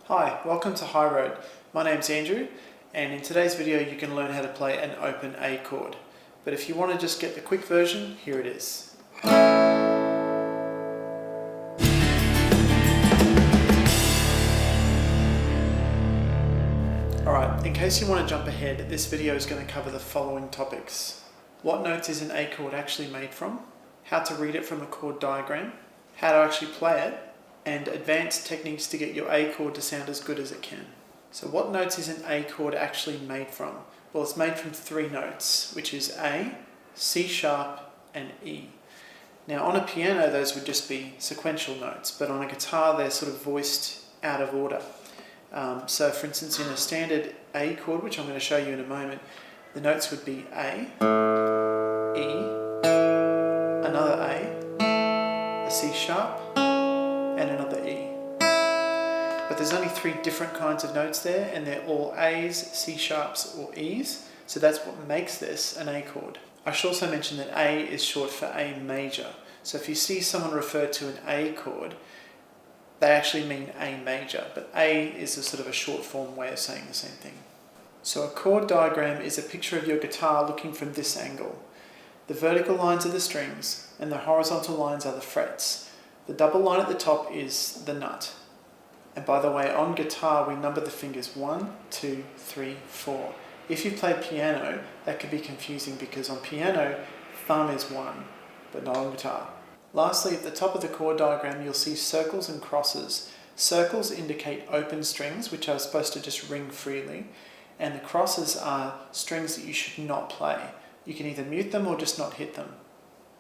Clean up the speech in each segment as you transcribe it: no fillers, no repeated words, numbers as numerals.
Hi, welcome to High Road. My name's Andrew, and in today's video you can learn how to play an open A chord. But if you want to just get the quick version, here it is. Alright, in case you want to jump ahead, this video is going to cover the following topics. What notes is an A chord actually made from? How to read it from a chord diagram? How to actually play it? And advanced techniques to get your A chord to sound as good as it can. So what notes is an A chord actually made from? Well, it's made from three notes, which is A, C sharp, and E. Now on a piano those would just be sequential notes, but on a guitar they're sort of voiced out of order. So for instance in a standard A chord, which I'm going to show you in a moment, the notes would be A, E, another A C sharp, and another E. But there's only three different kinds of notes there, and they're all A's, C sharps, or E's, so that's what makes this an A chord. I should also mention that A is short for A major, so if you see someone refer to an A chord, they actually mean A major, but A is a sort of a short form way of saying the same thing. So a chord diagram is a picture of your guitar looking from this angle. The vertical lines are the strings, and the horizontal lines are the frets. The double line at the top is the nut. And by the way, on guitar we number the fingers 1, 2, 3, 4. If you play piano, that could be confusing because on piano, thumb is 1, but not on guitar. Lastly, at the top of the chord diagram you'll see circles and crosses. Circles indicate open strings, which are supposed to just ring freely, and the crosses are strings that you should not play. You can either mute them or just not hit them.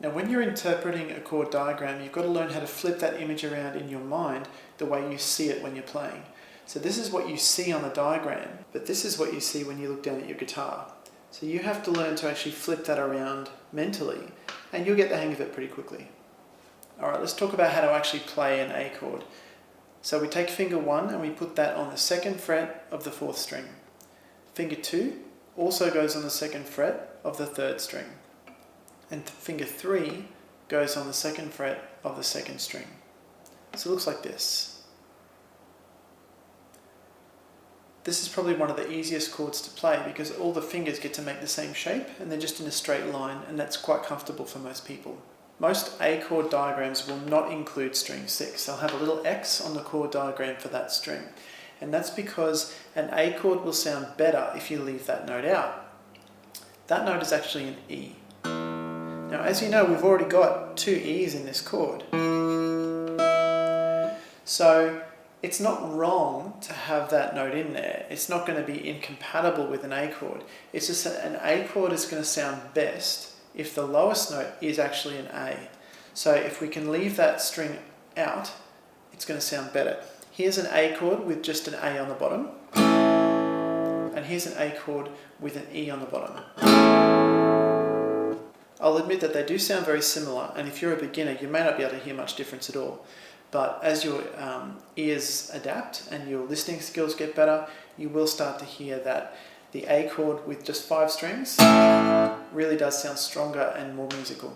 Now when you're interpreting a chord diagram, you've got to learn how to flip that image around in your mind the way you see it when you're playing. So this is what you see on the diagram, but this is what you see when you look down at your guitar. So you have to learn to actually flip that around mentally, and you'll get the hang of it pretty quickly. Alright, let's talk about how to actually play an A chord. So we take finger 1 and we put that on the 2nd fret of the 4th string. Finger 2 also goes on the 2nd fret of the 3rd string. And finger 3 goes on the 2nd fret of the 2nd string. So it looks like this. This is probably one of the easiest chords to play because all the fingers get to make the same shape and they're just in a straight line, and that's quite comfortable for most people. Most A chord diagrams will not include string 6. They'll have a little X on the chord diagram for that string. And that's because an A chord will sound better if you leave that note out. That note is actually an E. Now, as you know, we've already got two E's in this chord. So it's not wrong to have that note in there. It's not going to be incompatible with an A chord. It's just that an A chord is going to sound best if the lowest note is actually an A. So if we can leave that string out, it's going to sound better. Here's an A chord with just an A on the bottom. And here's an A chord with an E on the bottom. I'll admit that they do sound very similar, and if you're a beginner you may not be able to hear much difference at all. But as your ears adapt and your listening skills get better, you will start to hear that the A chord with just 5 strings really does sound stronger and more musical.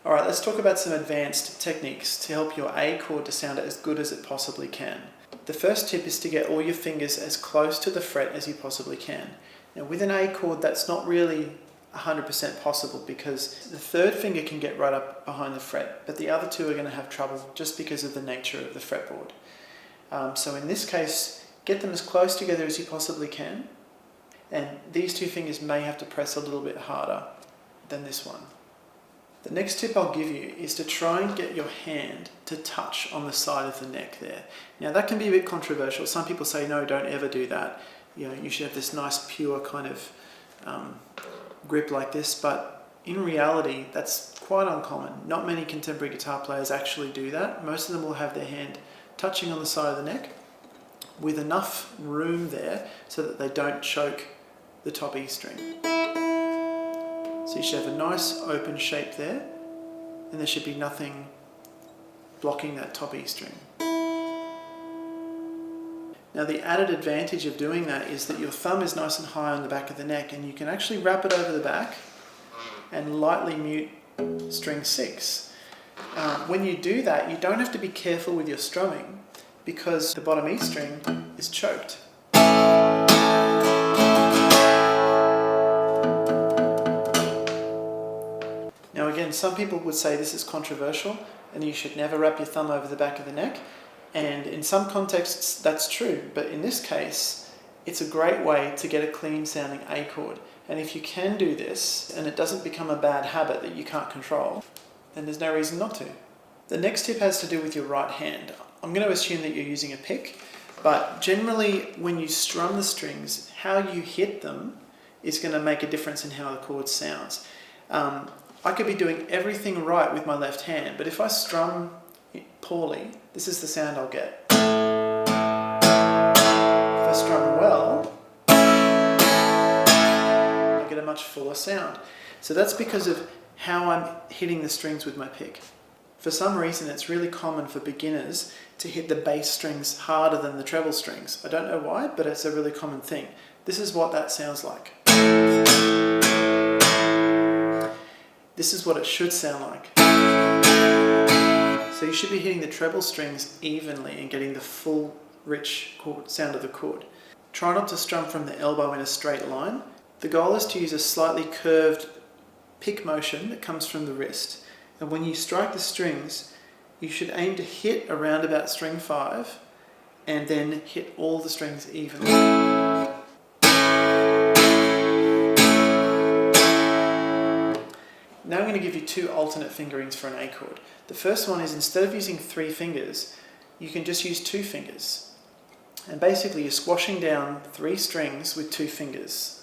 Alright, let's talk about some advanced techniques to help your A chord to sound as good as it possibly can. The first tip is to get all your fingers as close to the fret as you possibly can. Now with an A chord that's not really 100% possible because the 3rd finger can get right up behind the fret, but the other two are going to have trouble just because of the nature of the fretboard. So in this case, get them as close together as you possibly can, and these two fingers may have to press a little bit harder than this one. The next tip I'll give you is to try and get your hand to touch on the side of the neck there. Now that can be a bit controversial. Some people say no, don't ever do that. You should have this nice pure kind of grip like this, but in reality that's quite uncommon. Not many contemporary guitar players actually do that. Most of them will have their hand touching on the side of the neck with enough room there so that they don't choke the top E string. So you should have a nice open shape there, and there should be nothing blocking that top E string. Now the added advantage of doing that is that your thumb is nice and high on the back of the neck, and you can actually wrap it over the back and lightly mute string 6. When you do that, you don't have to be careful with your strumming because the bottom E string is choked. Now again, some people would say this is controversial and you should never wrap your thumb over the back of the neck, and in some contexts that's true, but in this case it's a great way to get a clean sounding A chord. And if you can do this and it doesn't become a bad habit that you can't control, then there's no reason not to. The next tip has to do with your right hand. I'm going to assume that you're using a pick, but generally when you strum the strings, how you hit them is going to make a difference in how the chord sounds. I could be doing everything right with my left hand, but if I strum poorly, this is the sound I'll get. If I strum well, I get a much fuller sound. So that's because of how I'm hitting the strings with my pick. For some reason, it's really common for beginners to hit the bass strings harder than the treble strings. I don't know why, but it's a really common thing. This is what that sounds like. This is what it should sound like. So you should be hitting the treble strings evenly and getting the full, rich sound of the chord. Try not to strum from the elbow in a straight line. The goal is to use a slightly curved pick motion that comes from the wrist. And when you strike the strings, you should aim to hit around about string 5 and then hit all the strings evenly. Now I'm going to give you 2 alternate fingerings for an A chord. The first one is, instead of using 3 fingers, you can just use 2 fingers. And basically you're squashing down 3 strings with 2 fingers.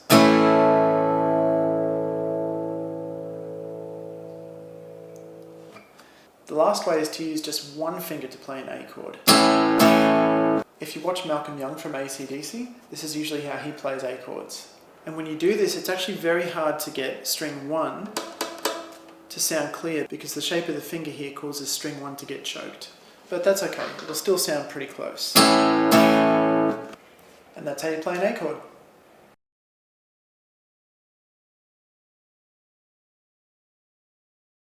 The last way is to use just 1 finger to play an A chord. If you watch Malcolm Young from AC/DC, this is usually how he plays A chords. And when you do this, it's actually very hard to get string 1 to sound clear because the shape of the finger here causes string 1 to get choked. But that's okay, it'll still sound pretty close. And that's how you play an A chord.